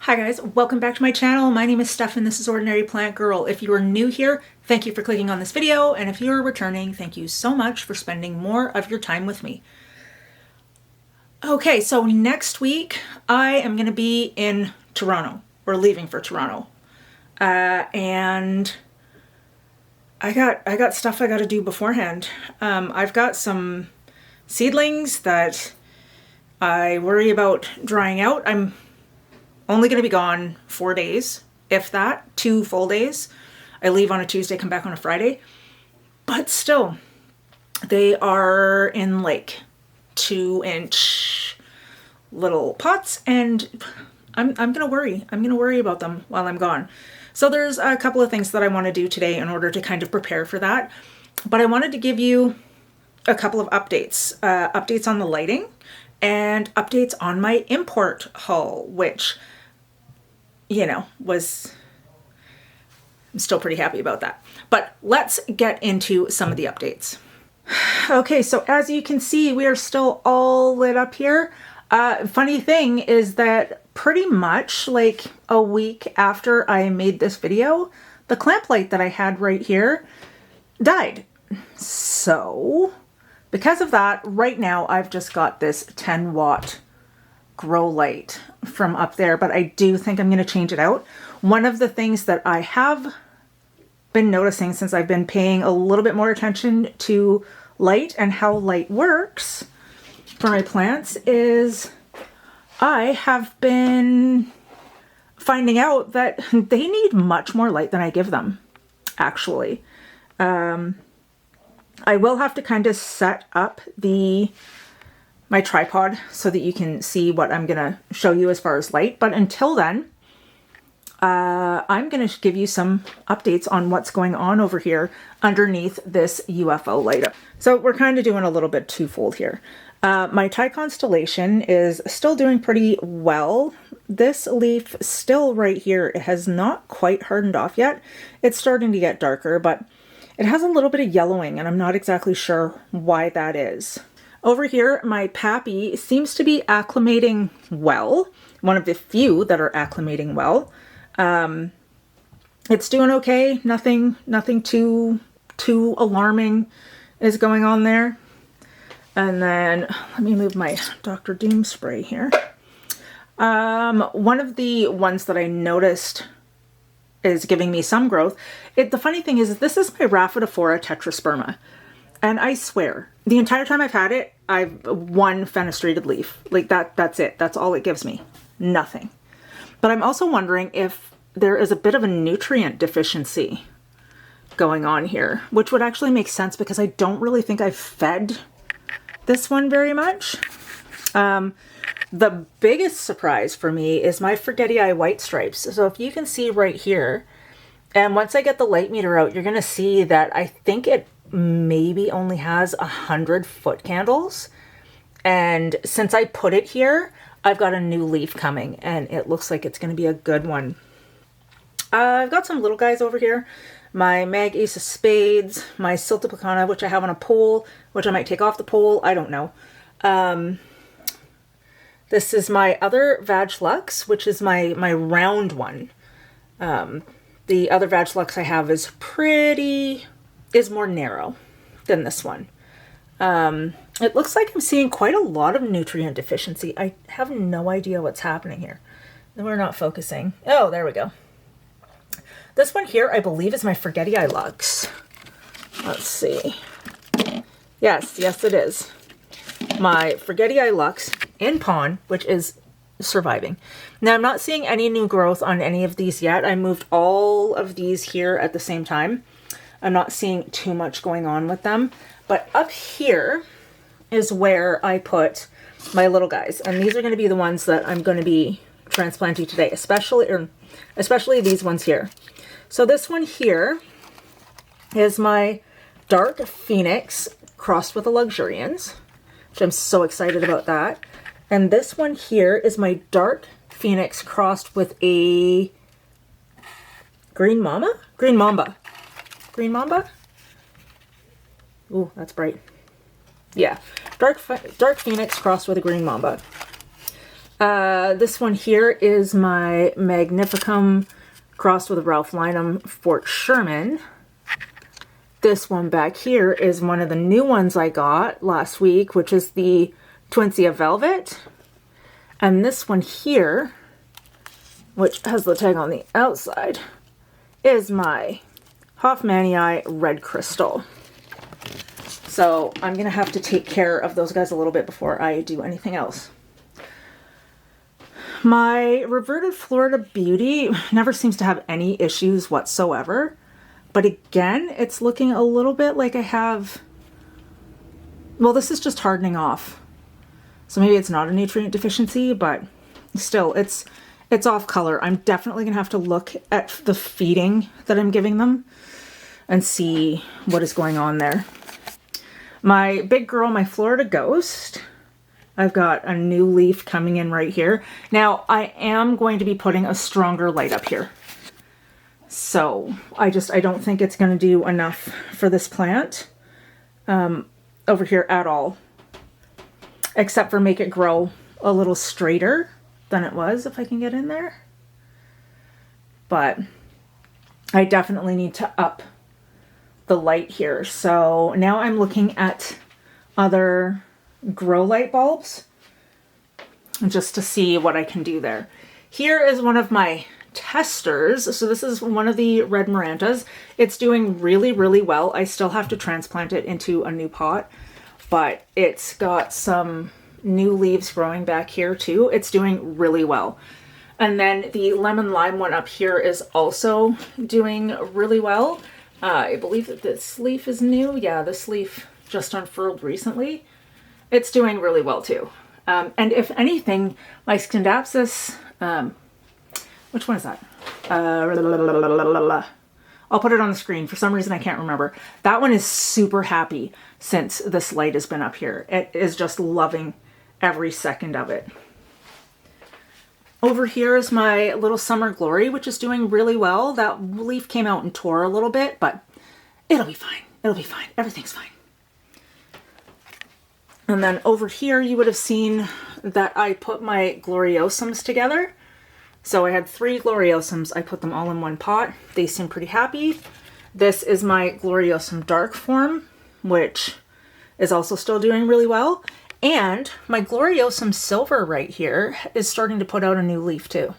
Hi guys, welcome back to my channel. My name is Steph and this is Ordinary Plant Girl. If you are new here, thank you for clicking on this video, and if you are returning, thank you so much for spending more of your time with me. Okay, so next week I am going to be in Toronto. We're leaving for Toronto. And I got stuff I got to do beforehand. I've got some seedlings that I worry about drying out. I'm only going to be gone 4 days, if that, 2 full days. I leave on a Tuesday, come back on a Friday. But still, they are in like 2-inch little pots, and I'm going to worry. I'm going to worry about them while I'm gone. So there's a couple of things that I want to do today in order to kind of prepare for that. But I wanted to give you a couple of updates. Updates on the lighting and updates on my import haul, which, you know, I'm still pretty happy about that. But let's get into some of the updates. Okay, so as you can see, we are still all lit up here. Funny thing is that pretty much like a week after I made this video, the clamp light that I had right here died. So because of that, right now I've just got this 10-watt grow light from up there, but I do think I'm going to change it out. One of the things that I have been noticing since I've been paying a little bit more attention to light and how light works for my plants is I have been finding out that they need much more light than I give them, actually. I will have to kind of set up my tripod so that you can see what I'm going to show you as far as light. But until then, I'm going to give you some updates on what's going on over here underneath this UFO light up. So we're kind of doing a little bit twofold here. My Thai constellation is still doing pretty well. This leaf still right here, it has not quite hardened off yet. It's starting to get darker, but it has a little bit of yellowing, and I'm not exactly sure why that is. Over here, my Pappy seems to be acclimating well. One of the few that are acclimating well. It's doing okay. Nothing too alarming is going on there. And then let me move my Dr. Doom spray here. One of the ones that I noticed is giving me some growth. The funny thing is this is my Rhaphidophora tetrasperma. And I swear, the entire time I've had it, I've one fenestrated leaf. Like that's it. That's all it gives me. Nothing. But I'm also wondering if there is a bit of a nutrient deficiency going on here, which would actually make sense because I don't really think I've fed this one very much. The biggest surprise for me is my Forgetii white stripes. So if you can see right here, and once I get the light meter out, you're going to see that I think it maybe only has 100 foot candles. And since I put it here, I've got a new leaf coming and it looks like it's going to be a good one. I've got some little guys over here. My Mag Ace of Spades, my Siltepecana, which I have on a pole, which I might take off the pole. I don't know. This is my other Vag Lux, which is my round one. The other Vag Lux I have is more narrow than this one. It looks like I'm seeing quite a lot of nutrient deficiency. I have no idea what's happening here. We're not focusing. Oh, there we go. This one here, I believe, is my Forgetii Lux. Let's see. Yes, it is. My Forgetii Lux in Pond, which is surviving. Now, I'm not seeing any new growth on any of these yet. I moved all of these here at the same time. I'm not seeing too much going on with them. But up here is where I put my little guys. And these are going to be the ones that I'm going to be transplanting today, especially these ones here. So this one here is my Dark Phoenix crossed with a Luxurians, which I'm so excited about that. And this one here is my Dark Phoenix crossed with a Green Mamba? Green Mamba. Green Mamba? Ooh, that's bright. Yeah. Dark Phoenix crossed with a Green Mamba. This one here is my Magnificum crossed with Ralph Lineham Fort Sherman. This one back here is one of the new ones I got last week, which is the Twincia Velvet. And this one here, which has the tag on the outside, is my Hoffmanii Red Crystal. So I'm going to have to take care of those guys a little bit before I do anything else. My Reverted Florida Beauty never seems to have any issues whatsoever. But again, it's looking a little bit like I have... Well, this is just hardening off. So maybe it's not a nutrient deficiency, but still, it's off color. I'm definitely going to have to look at the feeding that I'm giving them and see what is going on there. My big girl, my Florida Ghost, I've got a new leaf coming in right here. Now, I am going to be putting a stronger light up here. So I don't think it's going to do enough for this plant over here at all, except for make it grow a little straighter than it was, if I can get in there. But I definitely need to up the light here. So now I'm looking at other grow light bulbs just to see what I can do there. Here is one of my testers. So this is one of the red Marantas. It's doing really, really well. I still have to transplant it into a new pot, but it's got some new leaves growing back here too. It's doing really well. And then the lemon lime one up here is also doing really well. I believe that this leaf is new. Yeah, this leaf just unfurled recently. It's doing really well too. And if anything, my Scindapsus, which one is that? I'll put it on the screen. For some reason, I can't remember. That one is super happy since this light has been up here. It is just loving every second of it. Over here is my little Summer Glory, which is doing really well. That leaf came out and tore a little bit, but it'll be fine. It'll be fine. Everything's fine. And then over here, you would have seen that I put my Gloriosums together. So I had 3 Gloriosums. I put them all in one pot. They seem pretty happy. This is my Gloriosum Dark Form, which is also still doing really well. And my Gloriosum Silver right here is starting to put out a new leaf too.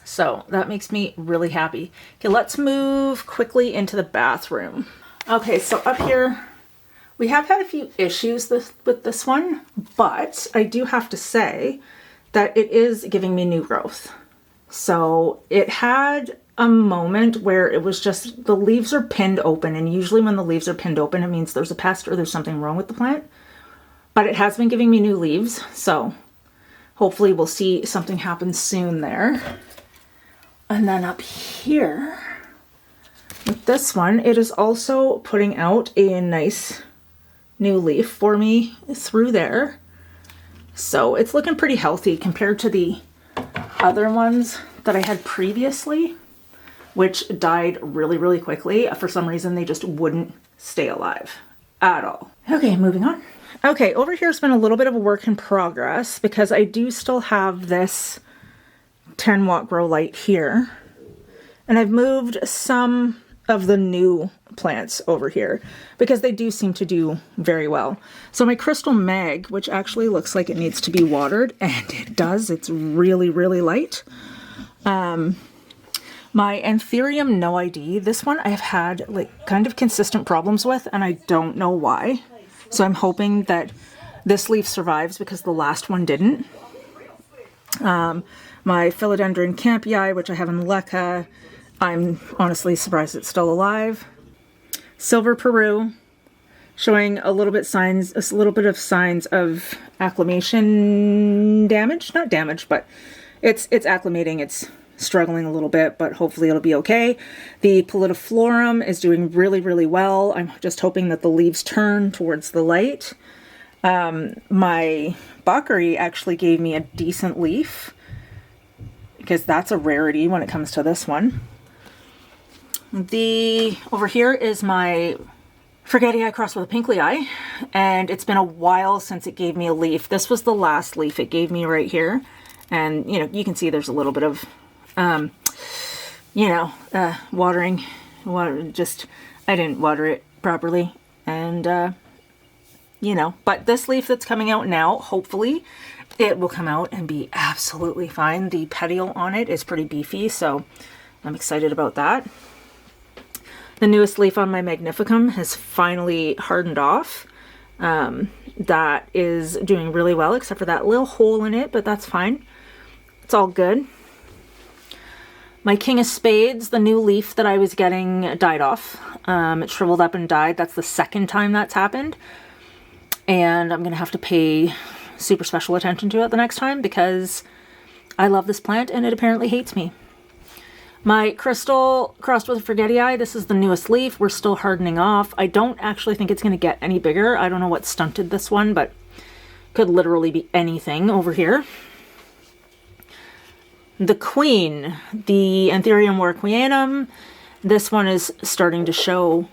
So that makes me really happy. Okay, let's move quickly into the bathroom. Okay, so up here, we have had a few issues with this one, but I do have to say that it is giving me new growth. So it had a moment where it was just the leaves are pinned open, and usually when the leaves are pinned open, it means there's a pest or there's something wrong with the plant. But it has been giving me new leaves, so hopefully we'll see something happen soon there. And then up here, with this one, it is also putting out a nice new leaf for me through there. So it's looking pretty healthy compared to the other ones that I had previously, which died really, really quickly. For some reason, they just wouldn't stay alive at all. Okay, moving on. Okay, over here has been a little bit of a work in progress because I do still have this 10 watt grow light here. And I've moved some of the new plants over here because they do seem to do very well. So my Crystal Mag, which actually looks like it needs to be watered, and it does, it's really, really light. My Anthurium No ID, this one I've had like kind of consistent problems with, and I don't know why. So I'm hoping that this leaf survives because the last one didn't. My Philodendron Campii, which I have in Leca, I'm honestly surprised it's still alive. Silver Peru, showing a little bit of signs of acclimation damage. Not damage, but it's acclimating. It's struggling a little bit, but hopefully it'll be okay. The Pallidiflorum is doing really, really well. I'm just hoping that the leaves turn towards the light. My Bakari actually gave me a decent leaf because that's a rarity when it comes to this one. Over here is my Forgetti crossed with a Pinkly Eye, and it's been a while since it gave me a leaf. This was the last leaf it gave me right here, and you know, you can see there's a little bit of watering. I didn't water it properly, and but this leaf that's coming out now, hopefully it will come out and be absolutely fine. The petiole on it is pretty beefy, so I'm excited about that. The newest leaf on my Magnificum has finally hardened off. That is doing really well, except for that little hole in it, but that's fine. It's all good. My King of Spades, the new leaf that I was getting, died off. It shriveled up and died. That's the second time that's happened. And I'm going to have to pay super special attention to it the next time because I love this plant and it apparently hates me. My Crystal crossed with a Forgetti, this is the newest leaf. We're still hardening off. I don't actually think it's going to get any bigger. I don't know what stunted this one, but could literally be anything over here. The Queen, the Anthurium warquianum. This one is starting to show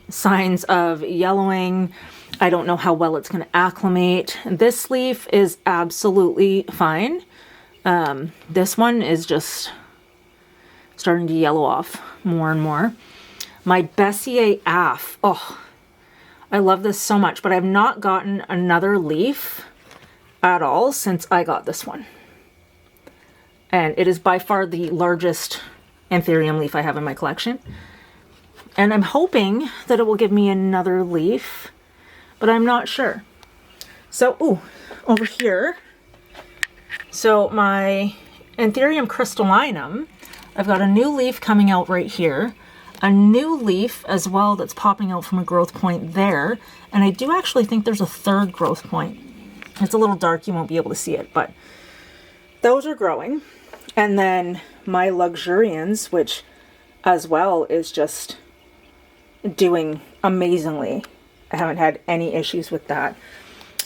signs of yellowing. I don't know how well it's going to acclimate. This leaf is absolutely fine. This one is just starting to yellow off more and more. My Bessier Af. Oh, I love this so much, but I've not gotten another leaf at all since I got this one. And it is by far the largest Anthurium leaf I have in my collection. And I'm hoping that it will give me another leaf, but I'm not sure. So, ooh, over here. So my Anthurium crystallinum, I've got a new leaf coming out right here, a new leaf as well that's popping out from a growth point there, and I do actually think there's a third growth point. It's a little dark, you won't be able to see it, but those are growing. And then my Luxurians, which as well is just doing amazingly. I haven't had any issues with that.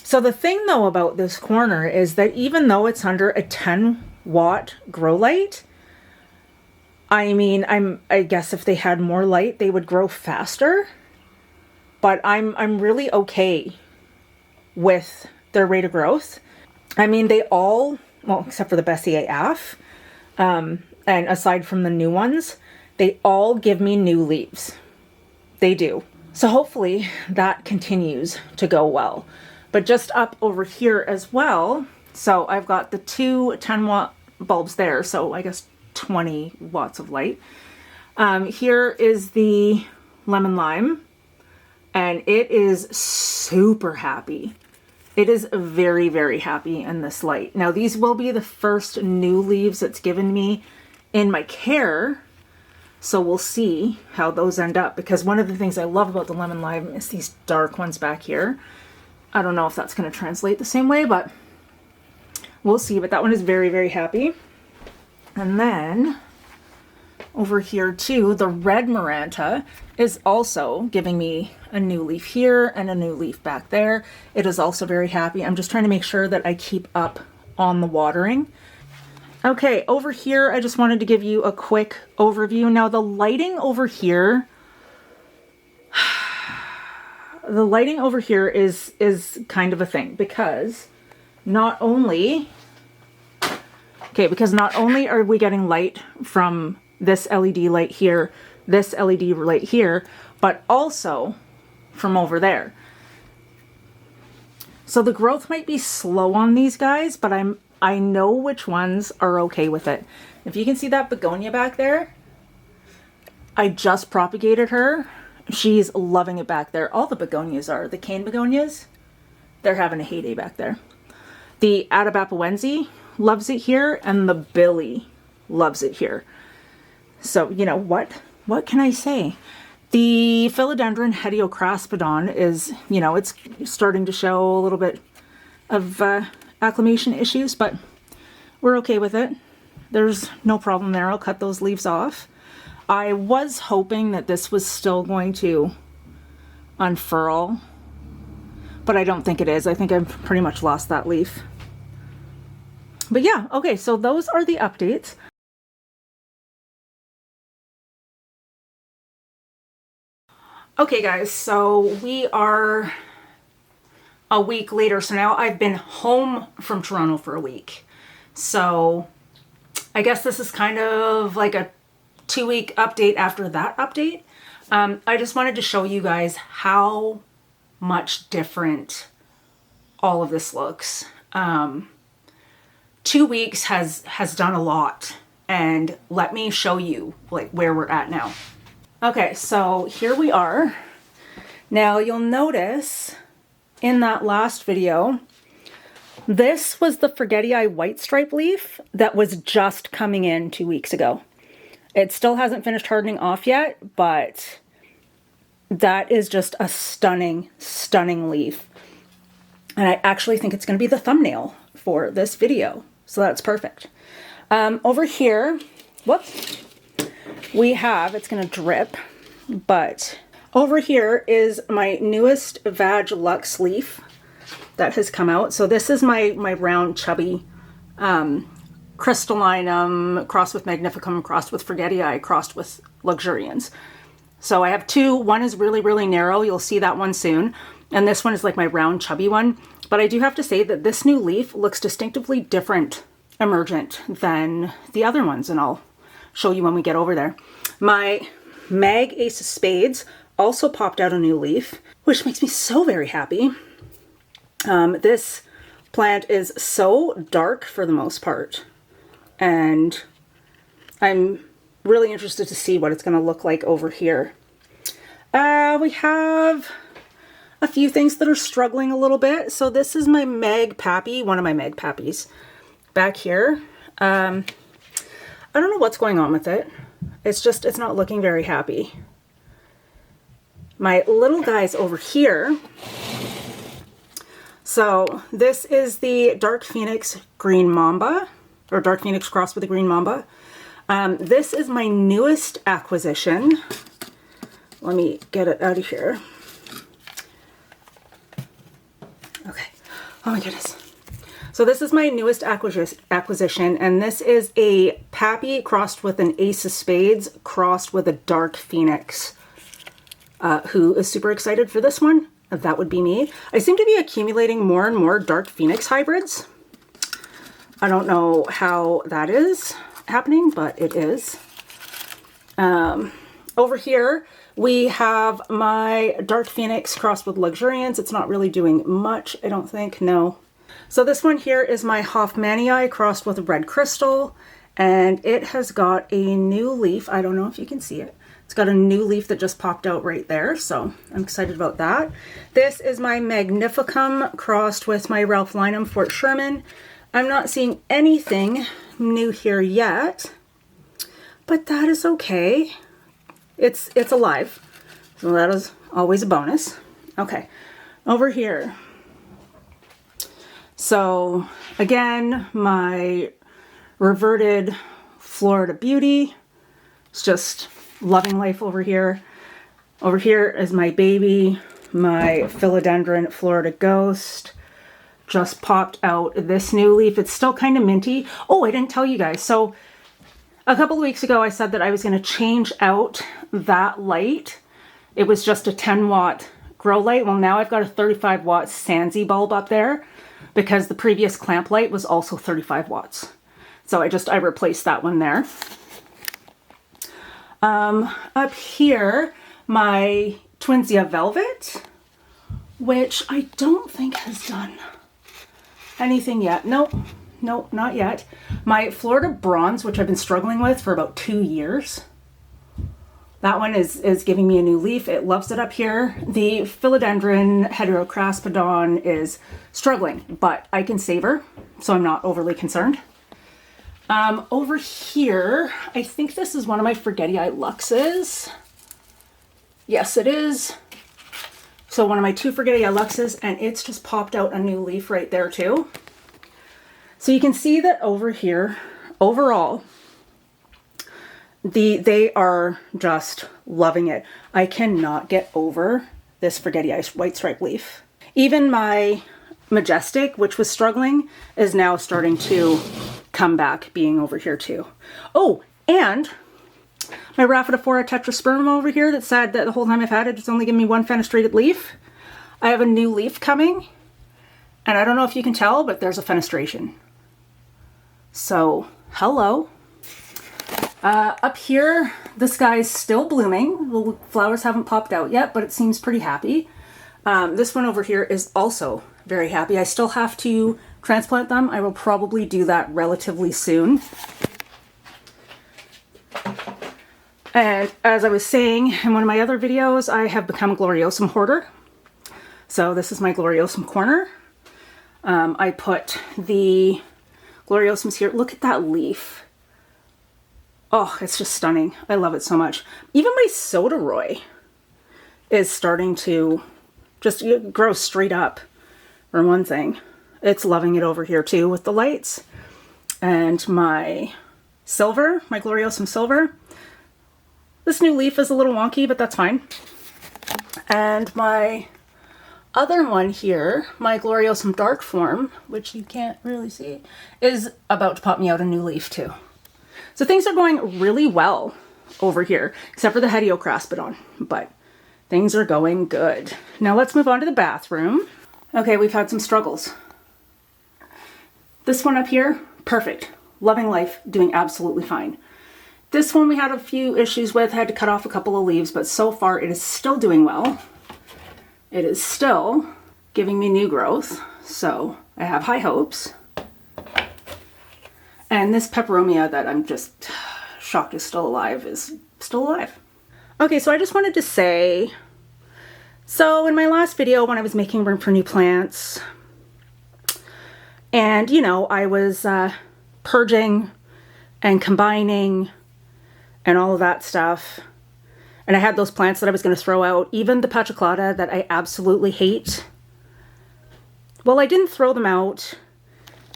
So the thing though about this corner is that even though it's under a 10-watt grow light, I mean, I guess if they had more light, they would grow faster. But I'm really okay with their rate of growth. I mean, they all, well, except for the Bessier Af, and aside from the new ones, they all give me new leaves. They do. So hopefully that continues to go well. But just up over here as well, so I've got the two 10-watt bulbs there, so I guess 20 watts of light. Here is the lemon lime, and it is super happy. It is very, very happy in this light. Now these will be the first new leaves it's given me in my care, so we'll see how those end up, because one of the things I love about the lemon lime is these dark ones back here. I don't know if that's going to translate the same way, but we'll see. But that one is very, very happy. And then over here too, the red Maranta is also giving me a new leaf here and a new leaf back there. It is also very happy. I'm just trying to make sure that I keep up on the watering. Okay, over here, I just wanted to give you a quick overview. Now the lighting over here, is kind of a thing because not only are we getting light from this LED light here, this LED light here, but also from over there. So the growth might be slow on these guys, but I know which ones are okay with it. If you can see that begonia back there, I just propagated her. She's loving it back there. All the begonias are. The cane begonias, they're having a heyday back there. The Atabapoense loves it here, and the Billy loves it here. So, you know, what can I say? The Philodendron Hediocraspidon is, you know, it's starting to show a little bit of acclimation issues, but we're okay with it. There's no problem there. I'll cut those leaves off. I was hoping that this was still going to unfurl, but I don't think it is. I think I've pretty much lost that leaf. But yeah, okay, so those are the updates. Okay guys, so we are a week later. So now I've been home from Toronto for a week. So I guess this is kind of like a 2-week update after that update. I just wanted to show you guys how much different all of this looks. 2 weeks has done a lot, and let me show you like where we're at now. Okay, so here we are. Now you'll notice in that last video, this was the Forgetii white stripe leaf that was just coming in 2 weeks ago. It still hasn't finished hardening off yet, but that is just a stunning, stunning leaf. And I actually think it's going to be the thumbnail for this video. So that's perfect. Over here, whoops, we have, it's going to drip, but over here is my newest Vag Lux leaf that has come out. So this is my round chubby crystallinum crossed with magnificum, crossed with Forgetii, crossed with luxurians. So I have two. One is really, really narrow. You'll see that one soon. And this one is like my round chubby one. But I do have to say that this new leaf looks distinctively different emergent than the other ones. And I'll show you when we get over there. My Mag Ace of Spades also popped out a new leaf, which makes me so very happy. This plant is so dark for the most part. And I'm really interested to see what it's going to look like over here. We have a few things that are struggling a little bit. So this is my Mag Pappy, one of my Mag Pappies back here. I don't know what's going on with it. It's not looking very happy. My little guys over here. So this is the Dark Phoenix Green Mamba, or Dark Phoenix crossed with the Green Mamba. This is my newest acquisition. Let me get it out of here. Okay. Oh my goodness. So this is my newest acquisition, and this is a Pappy crossed with an Ace of Spades crossed with a Dark Phoenix. Who is super excited for this one? That would be me. I seem to be accumulating more and more Dark Phoenix hybrids. I don't know how that is happening, but it is. Over here, we have my Dark Phoenix crossed with Luxuriance. It's not really doing much, I don't think. No. So this one here is my Hoffmanii crossed with Red Crystal, and it has got a new leaf. I don't know if you can see it. It's got a new leaf that just popped out right there, so I'm excited about that. This is my Magnificum crossed with my Ralph Linum Fort Sherman. I'm not seeing anything new here yet, but that is okay. It's alive, so that is always a bonus. Okay, over here. So again, my reverted Florida Beauty. It's just loving life over here. Over here is my baby, my Philodendron Florida Ghost. Just popped out this new leaf. It's still kind of minty. Oh, I didn't tell you guys. So a couple of weeks ago, I said that I was going to change out that light. It was just a 10-watt grow light. Well, now I've got a 35-watt Sansi bulb up there because the previous clamp light was also 35 watts. So I replaced that one there. Up here, my Twinsia Velvet, which I don't think has done anything yet. Nope, not yet. My Florida Bronze, which I've been struggling with for about 2 years. That one is giving me a new leaf. It loves it up here. The Philodendron Heterocraspodon is struggling, but I can save her, so I'm not overly concerned. Over here, I think this is one of my Forgetii Luxes. Yes, it is. So one of my two Forgetii Luxes, and it's just popped out a new leaf right there too. So you can see that over here, overall, they are just loving it. I cannot get over this Forgetii white stripe leaf. Even my Majestic, which was struggling, is now starting to come back, being over here too. Oh, and My Rhaphidophora tetraspermum over here that said that the whole time I've had it, it's only given me one fenestrated leaf. I have a new leaf coming, and I don't know if you can tell, but there's a fenestration. So, hello. Up here, this guy's still blooming. The flowers haven't popped out yet, but it seems pretty happy. This one over here is also very happy. I still have to transplant them. I will probably do that relatively soon. And as I was saying in one of my other videos, I have become a Gloriosum hoarder. So this is my Gloriosum corner. I put the Gloriosums here. Look at that leaf. Oh, it's just stunning. I love it so much. Even my Soderoy is starting to just grow straight up, for one thing. It's loving it over here too with the lights. And my silver, my Gloriosum silver. This new leaf is a little wonky, but that's fine. And my other one here, my Gloriosum dark form, which you can't really see, is about to pop me out a new leaf too. So things are going really well over here, except for the Hediocraspidon, but things are going good. Now let's move on to the bathroom. Okay, we've had some struggles. This one up here, perfect. Loving life, doing absolutely fine. This one we had a few issues with, had to cut off a couple of leaves, but so far it is still doing well. It is still giving me new growth, so I have high hopes. And this peperomia that I'm just shocked is still alive is still alive. Okay, so I just wanted to say, so in my last video when I was making room for new plants, and you know, I was purging and combining and all of that stuff. And I had those plants that I was going to throw out, even the Pachaclata that I absolutely hate. Well, I didn't throw them out.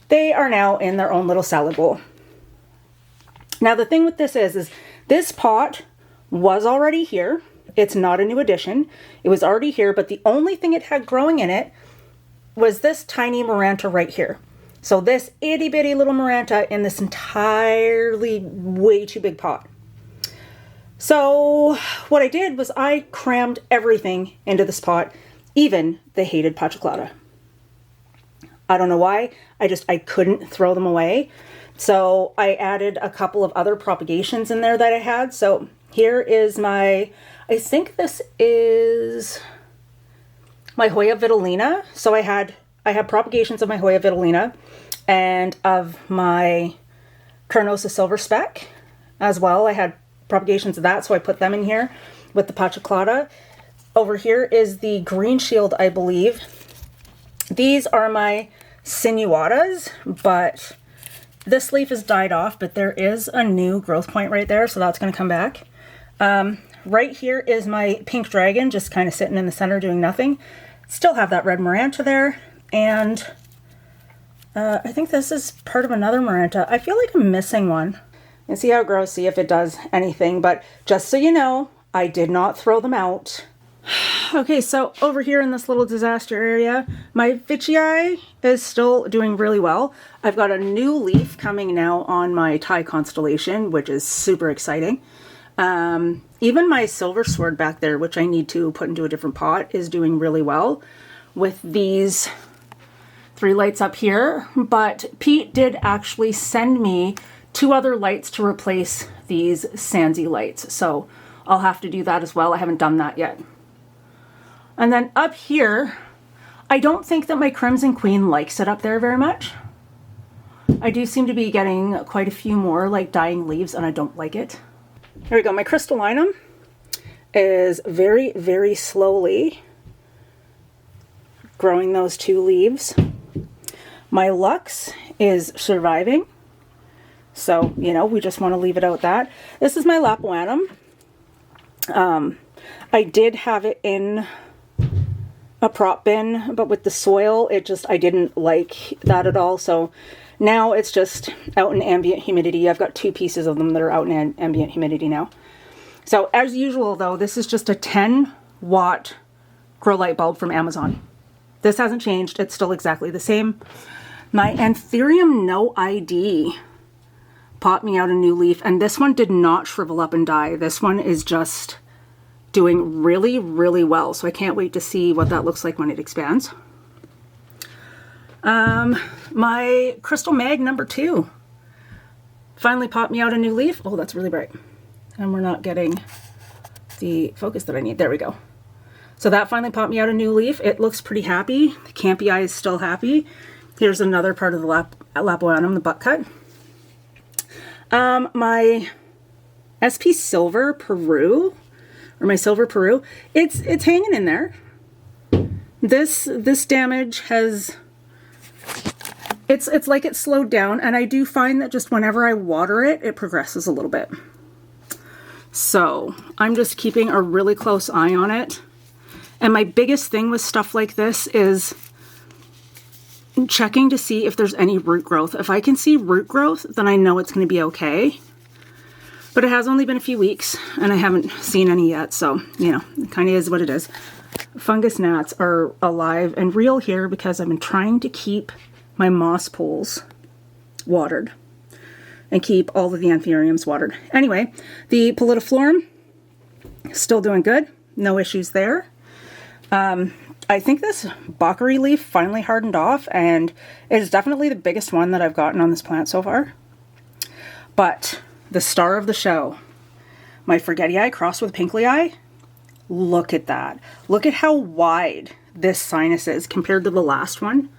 They are now in their own little salad bowl. Now the thing with this is this pot was already here. It's not a new addition. It was already here, but the only thing it had growing in it was this tiny Maranta right here. So this itty bitty little Maranta in this entirely way too big pot. So what I did was I crammed everything into this pot, even the hated Pachaclata. I don't know why, I couldn't throw them away. So I added a couple of other propagations in there that I had. So here is my, I think this is my Hoya Vitellina. So I have propagations of my Hoya Vitellina and of my Carnosa Silver Speck as well. I had propagations of that, so I put them in here with the Pachaclata. Over here is the Green Shield, I believe. These are my Sinuatas, but this leaf has died off, but there is a new growth point right there, so that's going to come back. Right here is my Pink Dragon, just kind of sitting in the center doing nothing. Still have that red Maranta there, and I think this is part of another Maranta. I feel like I'm missing one. And see how it grows, see if it does anything. But just so you know, I did not throw them out. Okay, so over here in this little disaster area, my Vichii is still doing really well. I've got a new leaf coming now on my Thai constellation, which is super exciting. Even my Silver Sword back there, which I need to put into a different pot, is doing really well with these 3 lights up here. But Pete did actually send me 2 other lights to replace these Sansi lights. So I'll have to do that as well. I haven't done that yet. And then up here, I don't think that my Crimson Queen likes it up there very much. I do seem to be getting quite a few more like dying leaves and I don't like it. Here we go. My Crystallinum is very, very slowly growing those 2 leaves. My Lux is surviving. So, you know, we just want to leave it out that. This is my Lapoanum. I did have it in a prop bin, but with the soil, I didn't like that at all. So now it's just out in ambient humidity. I've got 2 pieces of them that are out in ambient humidity now. So as usual though, this is just a 10-watt grow light bulb from Amazon. This hasn't changed. It's still exactly the same. My Anthurium No ID popped me out a new leaf, and this one did not shrivel up and die. This one is just doing really, really well. So I can't wait to see what that looks like when it expands. My Crystal Mag number 2 finally popped me out a new leaf. Oh, that's really bright. And we're not getting the focus that I need. There we go. So that finally popped me out a new leaf. It looks pretty happy. The Campy Eye is still happy. Here's another part of the Lapoanum, the butt cut. My SP Silver Peru, or my Silver Peru, it's hanging in there. This damage has, it's like it slowed down, and I do find that just whenever I water it, it progresses a little bit. So I'm just keeping a really close eye on it. And my biggest thing with stuff like this is checking to see if there's any root growth. If I can see root growth, then I know it's going to be okay. But it has only been a few weeks, and I haven't seen any yet, so, you know, it kind of is what it is. Fungus gnats are alive and real here because I've been trying to keep my moss pools watered and keep all of the anthuriums watered. Anyway, the Pallidiflorum, still doing good. No issues there. I think this Bakari leaf finally hardened off, and it is definitely the biggest one that I've gotten on this plant so far. But the star of the show, my Forgetti Eye crossed with Pinkly Eye, look at that. Look at how wide this sinus is compared to the last one.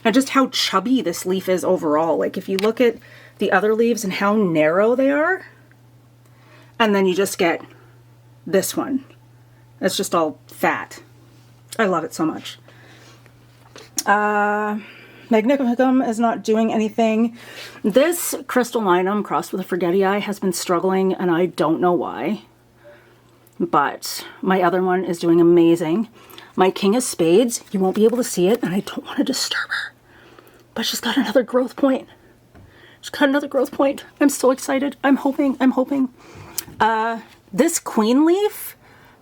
And just how chubby this leaf is overall. Like if you look at the other leaves and how narrow they are, and then you just get this one. It's just all fat. I love it so much. Magnificum is not doing anything. This Crystallinum crossed with a Forgetti Eye has been struggling, and I don't know why. But my other one is doing amazing. My King of Spades, you won't be able to see it, and I don't want to disturb her. But she's got another growth point. She's got another growth point. I'm so excited. I'm hoping. This Queen Leaf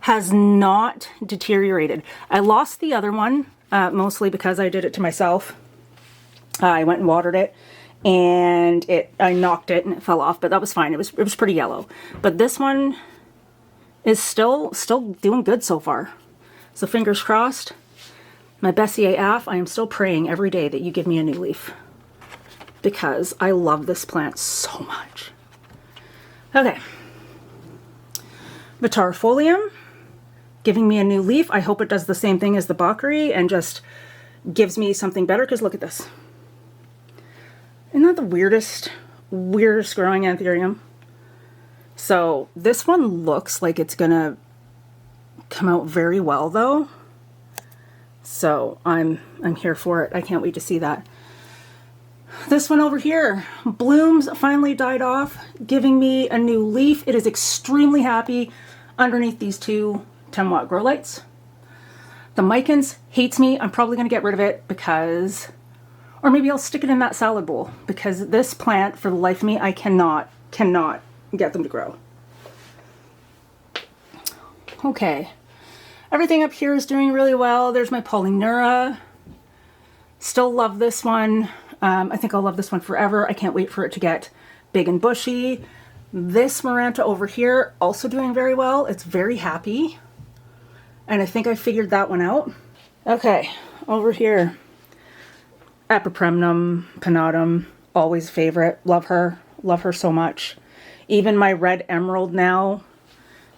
has not deteriorated. I lost the other one, mostly because I did it to myself. I went and watered it, and I knocked it and it fell off, but that was fine. It was pretty yellow. But this one is still doing good so far. So fingers crossed. My Bessier AF, I am still praying every day that you give me a new leaf, because I love this plant so much. Okay. Vitarifolium, giving me a new leaf. I hope it does the same thing as the Bakari and just gives me something better, because look at this. Isn't that the weirdest growing anthurium? So this one looks like it's gonna come out very well though. So I'm here for it. I can't wait to see that. This one over here, blooms finally died off, giving me a new leaf. It is extremely happy underneath these two 10-watt grow lights. The Micans hates me. I'm probably going to get rid of it because, or maybe I'll stick it in that salad bowl, because this plant, for the life of me, I cannot get them to grow. Okay. Everything up here is doing really well. There's my Polynura. Still love this one. I think I'll love this one forever. I can't wait for it to get big and bushy. This Maranta over here, also doing very well. It's very happy. And I think I figured that one out. Okay, over here. Epipremnum Pinatum, always favorite. Love her so much. Even my red emerald now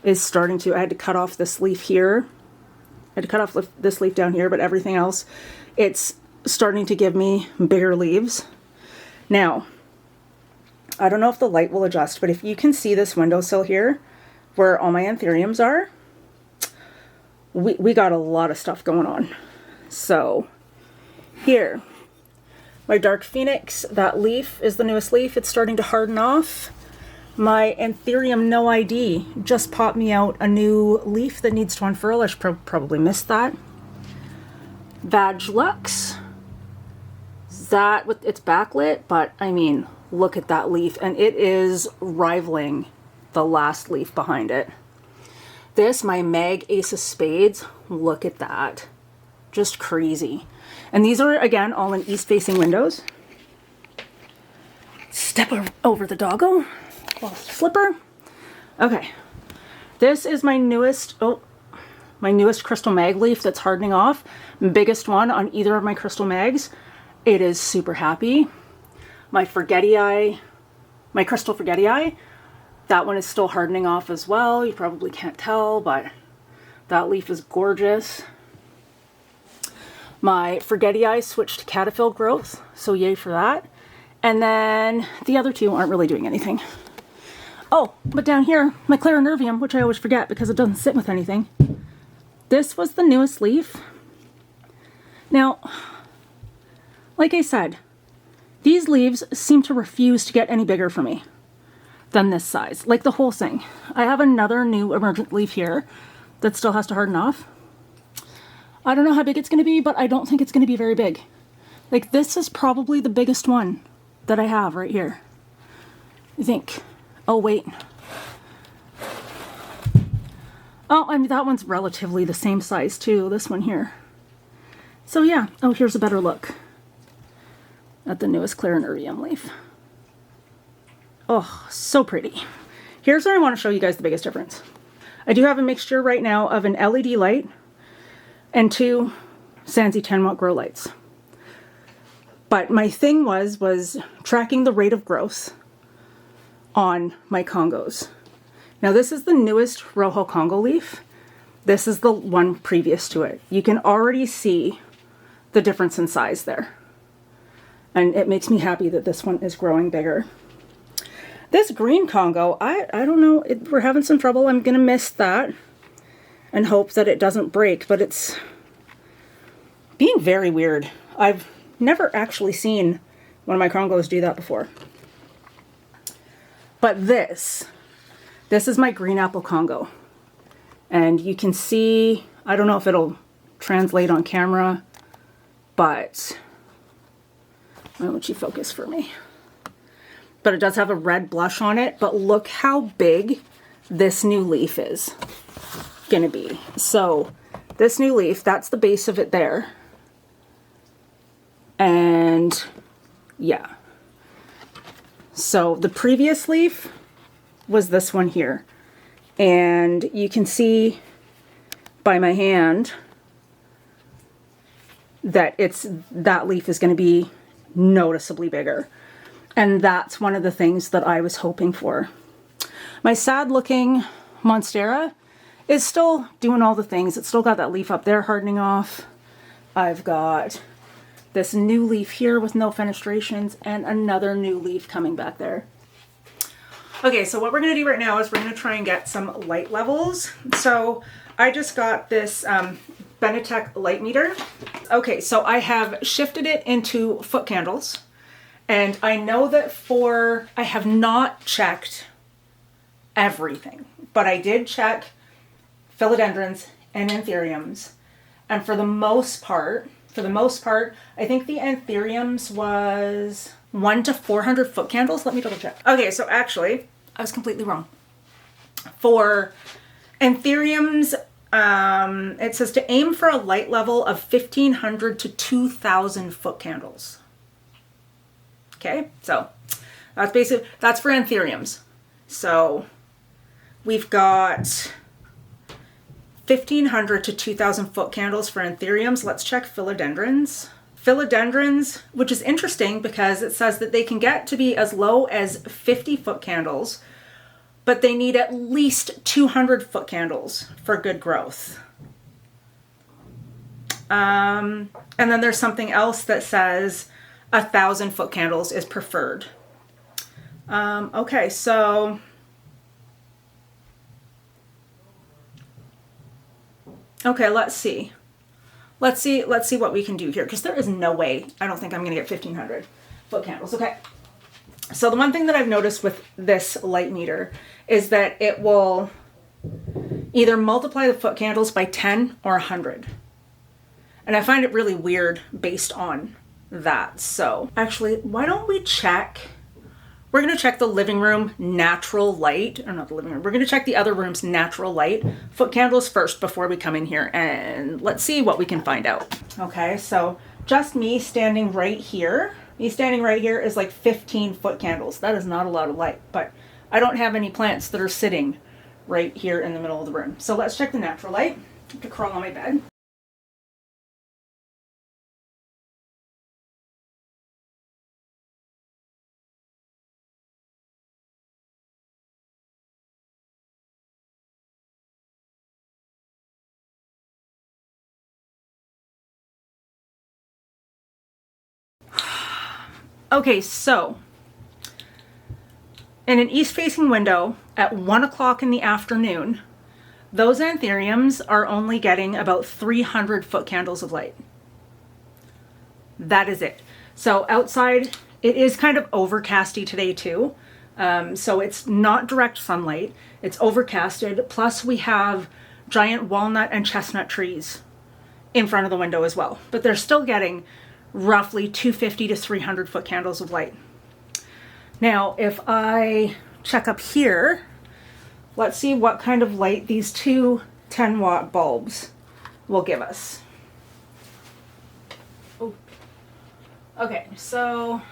is starting to, I had to cut off this leaf here. I had to cut off this leaf down here, but everything else, it's starting to give me bigger leaves. Now, I don't know if the light will adjust, but if you can see this windowsill here, where all my anthuriums are, we got a lot of stuff going on. So, here, my Dark Phoenix, that leaf is the newest leaf. It's starting to harden off. My Anthurium No ID just popped me out a new leaf that needs to unfurl. I should probably missed that. Vag Lux, that with its backlit, but I mean, look at that leaf, and it is rivaling the last leaf behind it. This, my Mag Ace of Spades, look at that. Just crazy. And these are, again, all in east-facing windows. step over the doggo. Flipper. Okay. This is my newest, my newest Crystal Mag leaf that's hardening off. Biggest one on either of my Crystal Mags. It is super happy. My Forgetti-Eye, my Crystal Forgetti-Eye, that one is still hardening off as well. You probably can't tell, but that leaf is gorgeous. My Forgetti-Eye switched to Cataphyll growth, so yay for that. And then the other two aren't really doing anything. Oh, but down here, my Clarinervium, which I always forget because it doesn't sit with anything. This was the newest leaf. Now, like I said, these leaves seem to refuse to get any bigger for me than this size, like the whole thing. I have another new emergent leaf here that still has to harden off. I don't know how big it's going to be, but I don't think it's going to be very big. Like, this is probably the biggest one that I have right here, I think. Oh, wait. Oh, I mean, that one's relatively the same size too, this one here. So yeah, oh, here's a better look at the newest Clarinervium leaf. Oh, so pretty. Here's where I want to show you guys the biggest difference. I do have a mixture right now of an LED light and two Sansi 10-watt grow lights. But my thing was tracking the rate of growth on my Congos. Now this is the newest Rojo Congo leaf. This is the one previous to it. You can already see the difference in size there. And it makes me happy that this one is growing bigger. This green Congo, I don't know, we're having some trouble. I'm gonna miss that and hope that it doesn't break, but it's being very weird. I've never actually seen one of my Congos do that before. But this is my green apple Congo. And you can see, I don't know if it'll translate on camera, but why don't you focus for me? But it does have a red blush on it, but look how big this new leaf is gonna be. So this new leaf, that's the base of it there. And yeah. So the previous leaf was this one here. And you can see by my hand that that leaf is going to be noticeably bigger. And that's one of the things that I was hoping for. My sad looking Monstera is still doing all the things. It's still got that leaf up there hardening off. I've got this new leaf here with no fenestrations and another new leaf coming back there. Okay, so what we're going to do right now is we're going to try and get some light levels. So I just got this Benetech light meter. Okay, so I have shifted it into foot candles. And I know that I have not checked everything, but I did check philodendrons and anthuriums. And for the most part, I think the anthuriums was 1 to 400 foot candles. Let me double check. Okay, so actually, I was completely wrong. For anthuriums, it says to aim for a light level of 1,500 to 2,000 foot candles. Okay, so that's for anthuriums. So we've got 1,500 to 2,000 foot candles for anthuriums. Let's check philodendrons. Philodendrons, which is interesting because it says that they can get to be as low as 50 foot candles, but they need at least 200 foot candles for good growth. And then there's something else that says 1,000 foot candles is preferred. Okay, so okay, let's see what we can do here, because there is no way, I don't think I'm gonna get 1,500 foot candles. Okay, so the one thing that I've noticed with this light meter is that it will either multiply the foot candles by 10 or 100. And I find it really weird based on that. So actually, why don't we check, we're gonna check the living room natural light, or not the living room, we're gonna check the other room's natural light foot candles first before we come in here, and let's see what we can find out. Okay, so just me standing right here, Me standing right here is like 15 foot candles. That is not a lot of light, but I don't have any plants that are sitting right here in the middle of the room. So let's check the natural light. I have to crawl on my bed. Okay, so in an east-facing window at 1 o'clock in the afternoon, those anthuriums are only getting about 300 foot candles of light. That is it. So outside, it is kind of overcasty today too. So it's not direct sunlight. It's overcasted. Plus we have giant walnut and chestnut trees in front of the window as well. But they're still getting roughly 250 to 300 foot candles of light. Now, if I check up here, let's see what kind of light these two 10-watt bulbs will give us. Oh. Okay, so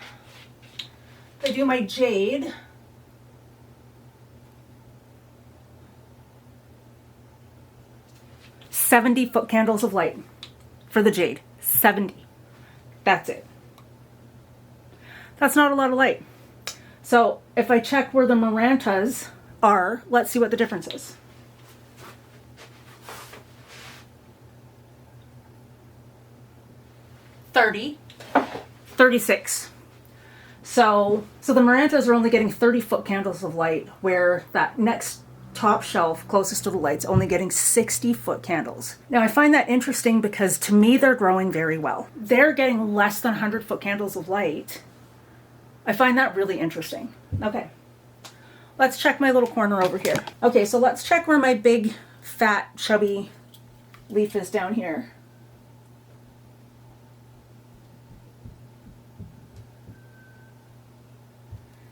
if I do my jade, $70 foot candles of light for the jade. 70. That's it. That's not a lot of light. So if I check where the Marantas are, let's see what the difference is. $30, $36. So the Marantas are only getting 30 foot candles of light, where that next top shelf closest to the light's only getting 60 foot candles. Now I find that interesting because to me they're growing very well. They're getting less than 100 foot candles of light. I find that really interesting. Okay, let's check my little corner over here. Okay, so let's check where my big fat chubby leaf is down here.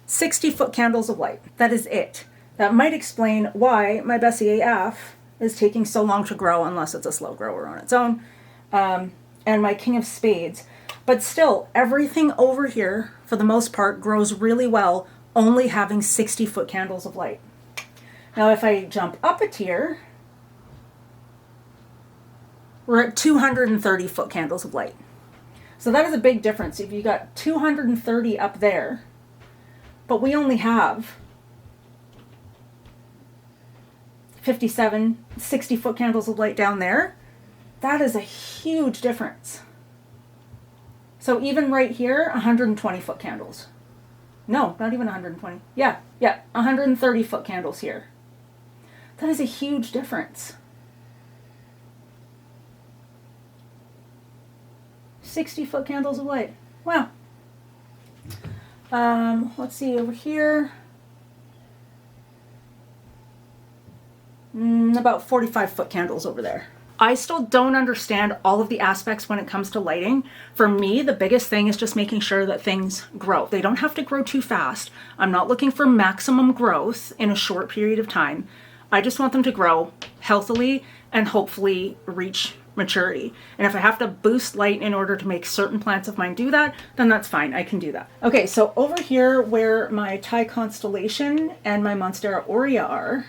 $60 foot candles of light. That is it. That might explain why my Bessie AF is taking so long to grow, unless it's a slow grower on its own, and my King of Spades. But still, everything over here, for the most part, grows really well, only having 60 foot candles of light. Now, if I jump up a tier, we're at 230 foot candles of light. So that is a big difference. If you got 230 up there, but we only have 57, 60 foot candles of light down there, that is a huge difference. So even right here, 120 foot candles. No, not even 120. Yeah, 130 foot candles here. That is a huge difference. 60 foot candles of light. Wow. Let's see over here. About 45 foot candles over there. I still don't understand all of the aspects when it comes to lighting. For me, the biggest thing is just making sure that things grow. They don't have to grow too fast. I'm not looking for maximum growth in a short period of time. I just want them to grow healthily and hopefully reach maturity. And if I have to boost light in order to make certain plants of mine do that, then that's fine. I can do that. Okay, so over here where my Thai Constellation and my Monstera Aurea are,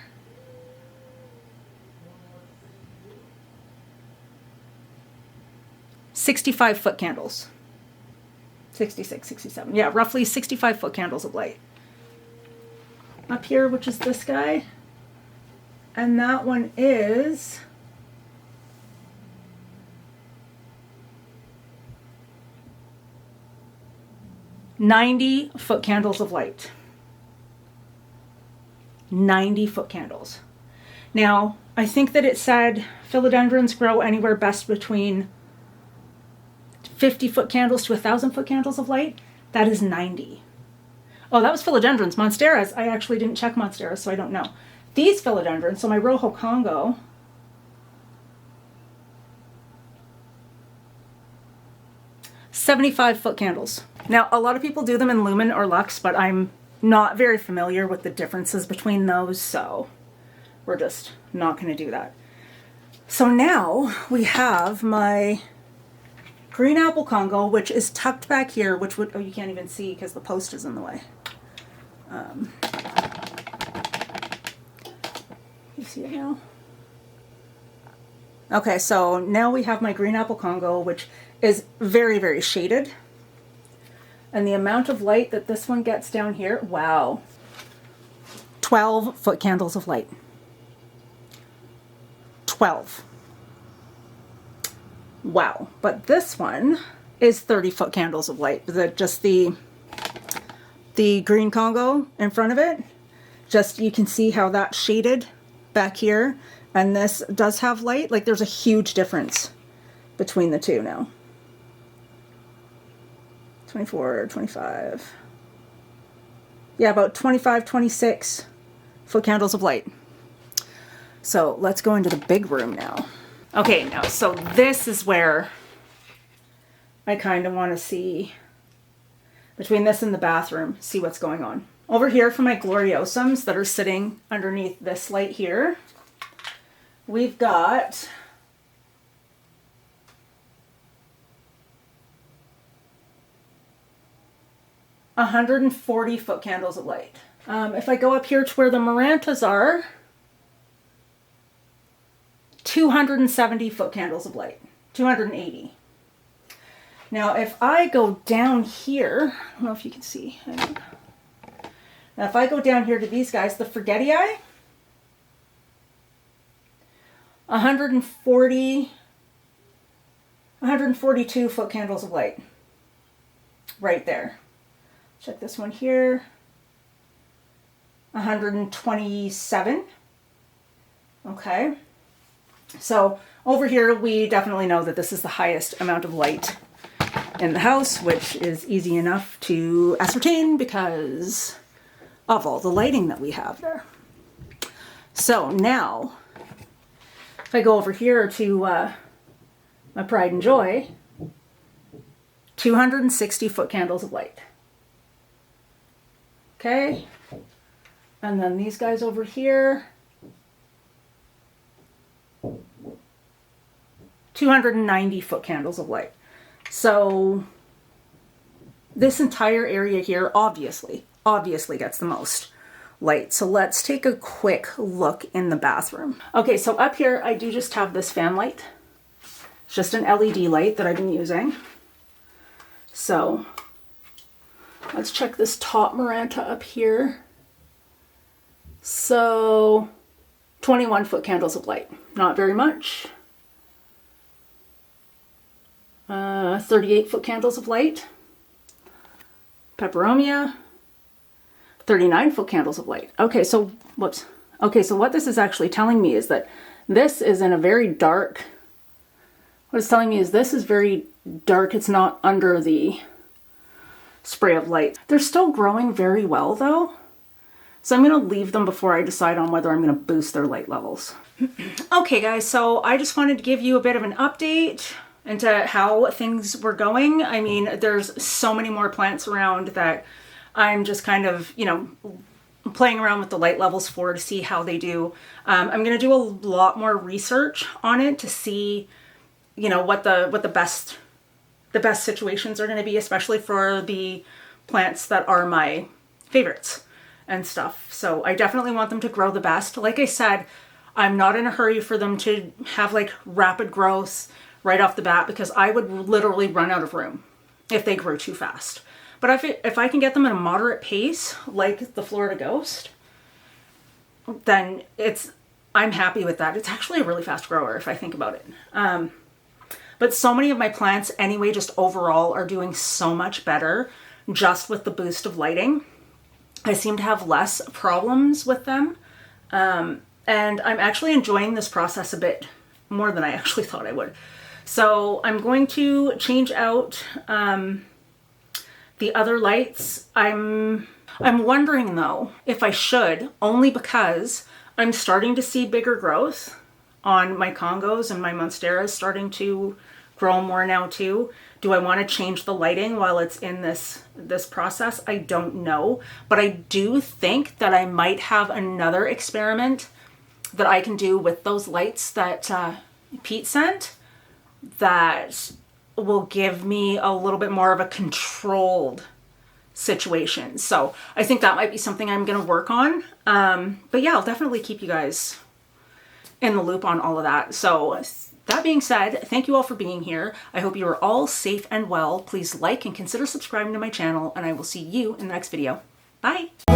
$65 foot candles. 66, 67. Yeah, roughly 65 foot candles of light. Up here, which is this guy. And that one is $90 foot candles of light. 90 foot candles. Now, I think that it said philodendrons grow anywhere best between 50 foot candles to 1,000 foot candles of light. That is 90. Oh, that was philodendrons. Monsteras, I actually didn't check Monsteras, so I don't know. These philodendrons, so my Rojo Congo, $75 foot candles. Now, a lot of people do them in Lumen or Lux, but I'm not very familiar with the differences between those, so we're just not going to do that. So now we have my green apple Congo, which is tucked back here, which would, oh, you can't even see because the post is in the way. You see it now? Okay, so now we have my green apple Congo, which is very, very shaded. And the amount of light that this one gets down here, wow. 12 foot candles of light. 12. Wow. But this one is 30 foot candles of light. Just the green Congo in front of it, just you can see how that's shaded back here. And this does have light. Like there's a huge difference between the two now. 24, 25. Yeah, about 25, 26 foot candles of light. So let's go into the big room now. Okay, now, so this is where I kind of want to see, between this and the bathroom, see what's going on. Over here for my Gloriosums that are sitting underneath this light here, we've got $140 foot candles of light. If I go up here to where the Marantas are, 270 foot candles of light, 280. Now, if I go down here, I don't know if you can see. Now, if I go down here to these guys, the Forgetii, 142 foot candles of light, right there. Check this one here, 127. Okay. So over here, we definitely know that this is the highest amount of light in the house, which is easy enough to ascertain because of all the lighting that we have there. So now, if I go over here to my Pride and Joy, 260 foot candles of light. Okay, and then these guys over here, 290 foot candles of light. So this entire area here obviously gets the most light. So let's take a quick look in the bathroom. Okay, so up here I do just have this fan light. It's just an LED light that I've been using. So let's check this top Maranta up here. So 21 foot candles of light, not very much. 38 foot candles of light. Peperomia, 39 foot candles of light. Okay, so whoops. Okay, so what this is actually telling me is that this is in a very dark, what it's telling me is this is very dark. It's not under the spray of light. They're still growing very well though. So I'm going to leave them before I decide on whether I'm going to boost their light levels. Okay guys, so I just wanted to give you a bit of an update into how things were going. I mean, there's so many more plants around that I'm just kind of, you know, playing around with the light levels for to see how they do. I'm going to do a lot more research on it to see, you know, what the best situations are going to be, especially for the plants that are my favorites and stuff. So I definitely want them to grow the best. Like I said, I'm not in a hurry for them to have like rapid growth right off the bat because I would literally run out of room if they grew too fast. But if I can get them at a moderate pace, like the Florida Ghost, then I'm happy with that. It's actually a really fast grower if I think about it. But so many of my plants anyway, just overall are doing so much better just with the boost of lighting. I seem to have less problems with them. And I'm actually enjoying this process a bit more than I actually thought I would. So I'm going to change out the other lights. I'm wondering though if I should, only because I'm starting to see bigger growth on my Congos and my Monsteras starting to grow more now too. Do I want to change the lighting while it's in this process? I don't know, but I do think that I might have another experiment that I can do with those lights that Pete sent that will give me a little bit more of a controlled situation. So I think that might be something I'm going to work on. But yeah, I'll definitely keep you guys in the loop on all of that. So that being said, thank you all for being here. I hope you are all safe and well. Please like and consider subscribing to my channel, and I will see you in the next video. Bye.